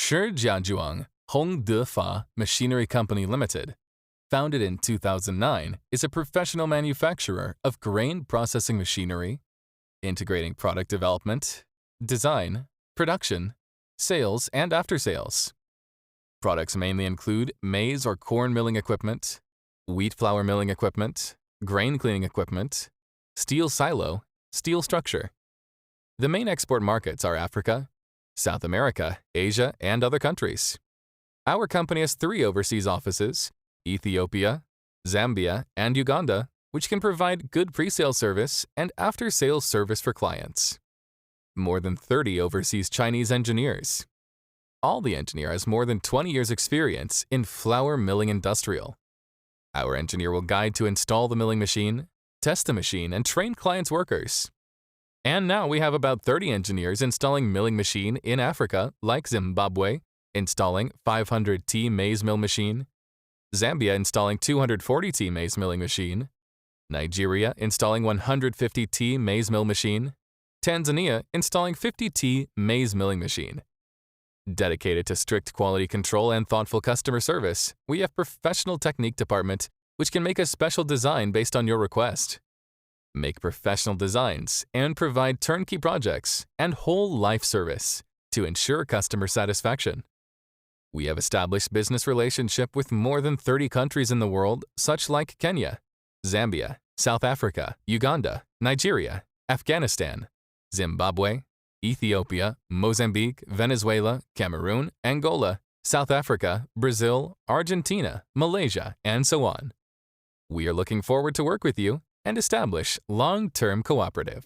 Cici-Hongdefa Machinery Company Limited, founded in 2009, is a professional manufacturer of grain processing machinery, integrating product development, design, production, sales, and after-sales. Products mainly include maize or corn milling equipment, wheat flour milling equipment, grain cleaning equipment, steel silo, steel structure. The main export markets are Africa, South America, Asia, and other countries. Our company has 3 overseas offices: Ethiopia, Zambia, and Uganda, which can provide good pre-sale service and after-sales service for clients. More than 30 overseas Chinese engineers. All the engineer has more than 20 years experience in flour milling industrial. Our engineer will guide to install the milling machine, test the machine, and train clients' workers. And now we have about 30 engineers installing milling machine in Africa, like Zimbabwe, installing 500T maize mill machine, Zambia installing 240T maize milling machine, Nigeria installing 150T maize mill machine, Tanzania installing 50T maize milling machine. Dedicated to strict quality control and thoughtful customer service, we have professional technique department which can make a special design based on your request. Make professional designs and provide turnkey projects and whole life service to ensure customer satisfaction. We have established business relationship with more than 30 countries in the world, such like Kenya, Zambia, South Africa, Uganda, Nigeria, Afghanistan, Zimbabwe, Ethiopia, Mozambique, Venezuela, Cameroon, Angola, South Africa, Brazil, Argentina, Malaysia, and so on. We are looking forward to work with you and establish long-term cooperative.